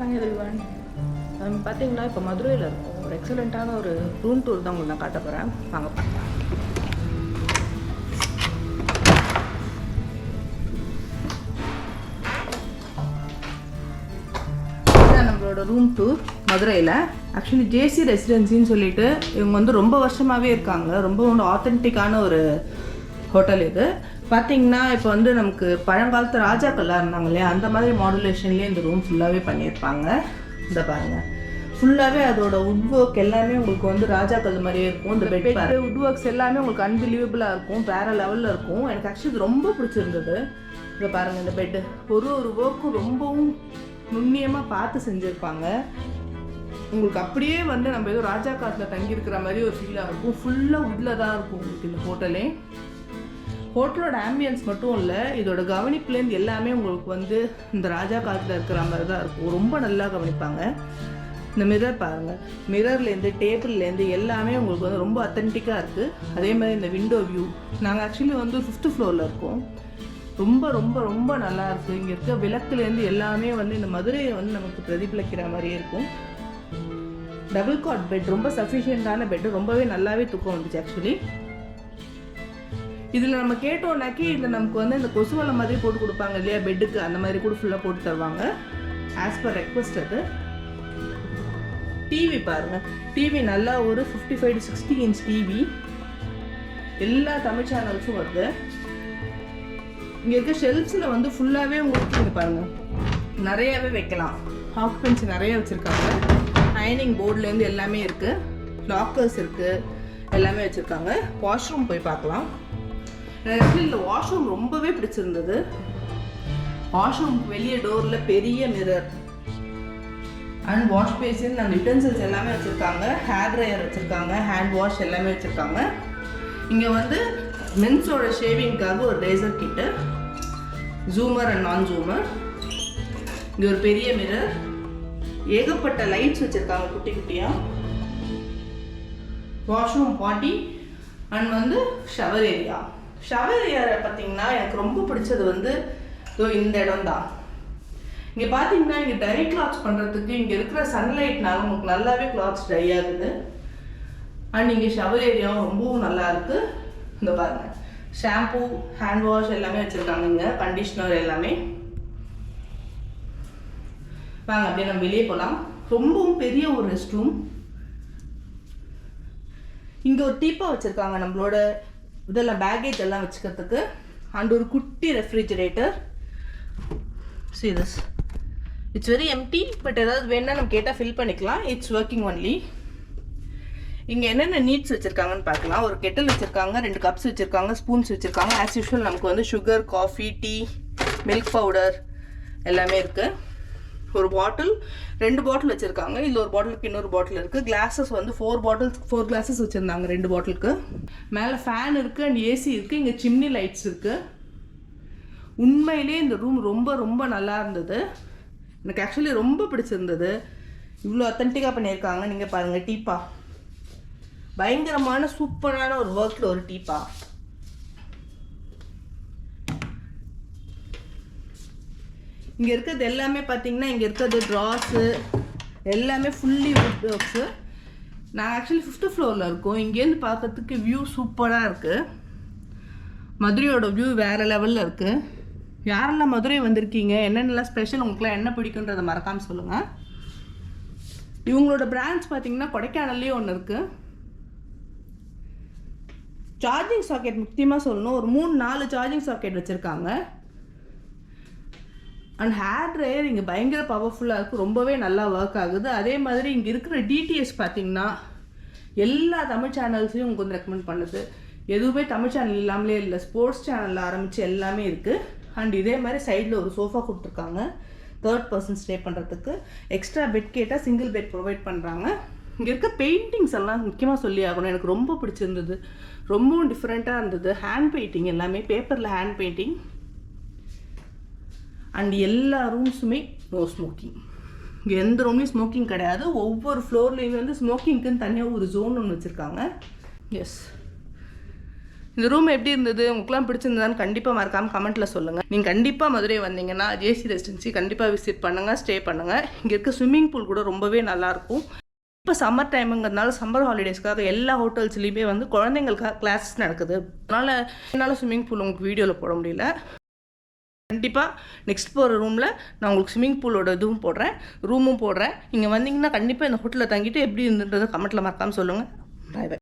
Hi everyone. பார்த்தீங்கன்னா இப்போ மதுரையில் இருக்கும் ஒரு எக்ஸலண்ட்டான ஒரு ரூம் டூர் தான் உங்களுக்கு நான் காட்ட போகிறேன். வாங்க பார்க்கலாம். நம்மளோட ரூம் டூர் மதுரையில் ஆக்சுவலி ஜேசி ரெசிடென்சின்னு சொல்லிட்டு இவங்க வந்து ரொம்ப வருஷமாகவே இருக்காங்க. ரொம்ப ஆத்தென்டிக்கான ஒரு ஹோட்டல் இது. பார்த்தீங்கன்னா இப்போ வந்து நமக்கு பழங்காலத்து ராஜாக்கள்லாம் இருந்தாங்க இல்லையா, அந்த மாதிரி மாடுலேஷன்லேயே இந்த ரூம் ஃபுல்லாகவே பண்ணியிருப்பாங்க. இந்த பாருங்கள், ஃபுல்லாகவே அதோட உட் ஒர்க் எல்லாமே உங்களுக்கு வந்து ராஜாக்கள் மாதிரியே இருக்கும். இந்த பெட் உட் ஒர்க்ஸ் எல்லாமே உங்களுக்கு அன்பிலீவபிளாக இருக்கும், வேறு லெவலில் இருக்கும். எனக்கு ஆக்சுவலி இது ரொம்ப பிடிச்சிருந்தது. இதை பாருங்கள், இந்த பெட்டு ஒரு ஒர்க்கும் ரொம்பவும் நுண்ணியமாக பார்த்து செஞ்சுருப்பாங்க. உங்களுக்கு அப்படியே வந்து நம்ம ஏதோ ராஜா காட்டில் தங்கியிருக்கிற மாதிரி ஒரு ஃபீலாக இருக்கும். ஃபுல்லாக உட்டில் தான் இருக்கும் உங்களுக்கு இந்த ஹோட்டலே. ஹோட்டலோட ஆம்பியன்ஸ் மட்டும் இல்லை, இதோட கவனிப்புலேருந்து எல்லாமே உங்களுக்கு வந்து இந்த ராஜா காலத்தில் இருக்கிற மாதிரி தான் இருக்கும். ரொம்ப நல்லா கவனிப்பாங்க. இந்த மிரர் பாருங்கள், மிரர்லேருந்து டேபிள்லேருந்து எல்லாமே உங்களுக்கு வந்து ரொம்ப அத்தென்டிக்காக இருக்குது. அதே மாதிரி இந்த விண்டோ வியூ, நாங்கள் ஆக்சுவலி வந்து 5th ஃப்ளோரில் இருக்கோம். ரொம்ப ரொம்ப ரொம்ப நல்லா இருக்குது. இங்கே இருக்க விளக்குலேருந்து எல்லாமே வந்து இந்த மதுரையை வந்து நமக்கு பிரதிபலிக்கிற மாதிரியே இருக்கும். டபுள் காட் பெட், ரொம்ப சஃபிஷியண்டான பெட்டு, ரொம்பவே நல்லாவே தூக்கம் வந்துச்சு. ஆக்சுவலி இதில் நம்ம கேட்டோம்னாக்கி இதில் நமக்கு வந்து இந்த கொசுவலை மாதிரி போட்டு கொடுப்பாங்க இல்லையா பெட்டுக்கு, அந்த மாதிரி கூட ஃபுல்லாக போட்டு தருவாங்க ஆஸ் பர் ரெக்வஸ்ட். அது டிவி பாருங்கள், டிவி நல்லா ஒரு 55 to 60 inch டிவி, எல்லா தமிழ் சேனல்ஸும் வருது. இங்கே இருக்க ஷெல்ஃப்ஸில் வந்து ஃபுல்லாகவே உங்களுக்கு இங்கே பாருங்கள் நிறையாவே வைக்கலாம். ஆக்குபென்சி நிறைய வச்சுருக்காங்க. அயனிங் போர்ட்லேருந்து எல்லாமே இருக்குது, லாக்கர்ஸ் இருக்குது, எல்லாமே வச்சுருக்காங்க. வாஷ்ரூம் போய் பார்க்கலாம். எனக்கு இந்த வாஷ்ரூம் ரொம்பவே பிடிச்சிருந்தது. வாஷ்ரூம்க்கு வெளியே டோரில் பெரிய mirror and wash basin and utensils எல்லாமே வச்சுருக்காங்க. ஹேர் ட்ரையர் வச்சுருக்காங்க, ஹேண்ட் வாஷ் எல்லாமே வச்சுருக்காங்க. இங்கே வந்து மென்ஸோட ஷேவிங்காக ஒரு ரேசர் கிட்டு, ஜூமர் அண்ட் நான் ஜூமர். இங்கே ஒரு பெரிய மிரர், ஏகப்பட்ட லைட்ஸ் வச்சுருக்காங்க குட்டி குட்டியாக. வாஷ்ரூம் பாட்டி அண்ட் வந்து ஷவர் ஏரியா. ஷவர் ஏரியா பார்த்தீங்கன்னா எனக்கு ரொம்ப பிடிச்சது வந்து இந்த இடம் தான். இங்கே பார்த்தீங்கன்னா இங்கே ட்ரை கிளாத்ஸ் பண்ணுறதுக்கு இங்கே இருக்கிற சன்லைட்னால உங்களுக்கு நல்லாவே கிளாத்ஸ் ட்ரை ஆகுது. அண்ட் இங்கே ஷவர் ஏரியாவும் ரொம்பவும் நல்லா இருக்குது. இந்த பாருங்கள், ஷாம்பூ, ஹேண்ட் வாஷ் எல்லாமே வச்சுருக்காங்க. இங்கே கண்டிஷ்னர் எல்லாமே. வாங்க அப்படியே நம்ம வெளியே போகலாம். ரொம்பவும் பெரிய ஒரு ரெஸ்ட் ரூம். இங்கே ஒரு டீப்பா வச்சுருக்காங்க நம்மளோட இதெல்லாம் பேக்கேஜ் எல்லாம் வச்சுக்கிறதுக்கு. அண்ட் ஒரு குட்டி refrigerator. See this, it's very empty, but ஏதாவது வேணால் நம்ம கேட்டால் ஃபில் பண்ணிக்கலாம். It's working only. இங்கே என்னென்ன நீட்ஸ் வச்சுருக்காங்கன்னு பார்க்கலாம். ஒரு கெட்டில் வச்சுருக்காங்க, 2 கப்ஸ் வச்சுருக்காங்க, ஸ்பூன்ஸ் வச்சுருக்காங்க. ஆஸ் யூஷுவல் நமக்கு வந்து sugar, coffee, tea, milk powder எல்லாமே இருக்குது. ஒரு பாட்டில், 2 பாட்டில் வச்சுருக்காங்க. இதில் ஒரு பாட்டிலுக்கு இன்னொரு பாட்டில் இருக்குது. கிளாஸஸ் வந்து 4 கிளாஸஸ் வச்சுருந்தாங்க 2 பாட்டிலுக்கு. மேலே ஃபேன் இருக்குது அண்ட் ஏசி இருக்குது. இங்கே சிம்னி லைட்ஸ் இருக்குது. உண்மையிலே இந்த ரூம் ரொம்ப ரொம்ப நல்லா இருந்தது. எனக்கு ஆக்சுவலி ரொம்ப பிடிச்சிருந்தது. இவ்வளோ அத்தன்டிக்காக பண்ணியிருக்காங்க. நீங்கள் பாருங்கள், டீப்பா பயங்கரமான சூப்பரான ஒரு ஒர்க்கில் ஒரு டீப்பா. இங்கே இருக்கிறது எல்லாமே பார்த்தீங்கன்னா, இங்கே இருக்கிறது ட்ராஸு எல்லாமே ஃபுல்லி வுட் ஒர்க்ஸு. நாங்கள் ஆக்சுவலி 5th ஃப்ளோரில் இருக்கோம். இங்கேருந்து பார்க்கறதுக்கு வியூ சூப்பராக இருக்குது. மதுரையோட வியூ வேறு லெவலில் இருக்குது. யாரெல்லாம் மதுரை வந்திருக்கீங்க, என்னென்னலாம் ஸ்பெஷல், உங்களுக்குலாம் என்ன பிடிக்குன்றதை மறக்காமல் சொல்லுங்கள். இவங்களோட பிரான்ச் பார்த்தீங்கன்னா கொடைக்கானல்லேயே ஒன்று இருக்குது. சார்ஜிங் சாக்கெட் முக்கியமாக சொல்லணும், ஒரு 3-4 சார்ஜிங் சாக்கெட் வச்சுருக்காங்க. அண்ட் ஹேர் ட்ரையர் இங்கே பயங்கர பவர்ஃபுல்லாக இருக்குது, ரொம்பவே நல்லா ஒர்க் ஆகுது. அதே மாதிரி இங்கே இருக்கிற டிடிஎஸ் பார்த்தீங்கன்னா எல்லா தமிழ் சேனல்ஸையும் உங்களுக்கு வந்து ரெக்கமெண்ட் பண்ணுது. எதுவுமே தமிழ் சேனல் இல்லாமலே இல்லை, ஸ்போர்ட்ஸ் சேனலில் ஆரம்பித்து எல்லாமே இருக்குது. அண்ட் இதே மாதிரி சைடில் ஒரு சோஃபா கொடுத்துருக்காங்க 3rd person ஸ்டே பண்ணுறதுக்கு. எக்ஸ்ட்ரா பெட் கேட்டால் சிங்கிள் பெட் ப்ரொவைட் பண்ணுறாங்க. இங்கே இருக்க பெயிண்டிங்ஸ் எல்லாம் முக்கியமாக சொல்லி ஆகணும், எனக்கு ரொம்ப பிடிச்சிருந்தது. ரொம்பவும் டிஃப்ரெண்ட்டாக இருந்தது. ஹேண்ட் பெயிண்டிங் எல்லாமே, பேப்பரில் ஹேண்ட் பெயிண்டிங். அண்ட் எல்லா ரூம்ஸுமே நோ ஸ்மோக்கிங். இங்கே எந்த ரூம்லேயும் ஸ்மோக்கிங் கிடையாது. ஒவ்வொரு ஃப்ளோர்லேயுமே வந்து ஸ்மோக்கிங்க்குன்னு தனியாக ஒரு ஜோன் ஒன்று வச்சுருக்காங்க. எஸ், இந்த ரூம் எப்படி இருந்தது, உங்களுக்குலாம் பிடிச்சிருந்ததான்னு கண்டிப்பாக மறக்காமல் கமெண்ட்டில் சொல்லுங்கள். நீங்கள் கண்டிப்பாக மதுரை வந்தீங்கன்னா ஜேசி ரெசிடென்சி கண்டிப்பாக விசிட் பண்ணுங்கள், ஸ்டே பண்ணுங்கள். இங்கே இருக்க ஸ்விம்மிங் பூல் கூட ரொம்பவே நல்லாயிருக்கும். இப்போ சம்மர் டைமுங்கிறதுனால சம்மர் ஹாலிடேஸ்க்காக எல்லா ஹோட்டல்ஸ்லேயுமே வந்து குழந்தைங்களுக்காக கிளாஸஸ் நடக்குது. அதனால் என்னால் ஸ்விம்மிங் பூல் உங்களுக்கு வீடியோவில் போட முடியல. கண்டிப்பாக நெக்ஸ்ட் போகிற ரூமில் நான் உங்களுக்கு ஸ்விம்மிங் பூலோட இதுவும் போடுறேன், ரூமும் போடுறேன். நீங்கள் வந்தீங்கன்னா கண்டிப்பாக இந்த ஹோட்டலில் தங்கிட்டு எப்படி இருந்துன்றதை கமெண்ட்டில் மறக்காமல் சொல்லுங்கள். பாய் பாய்.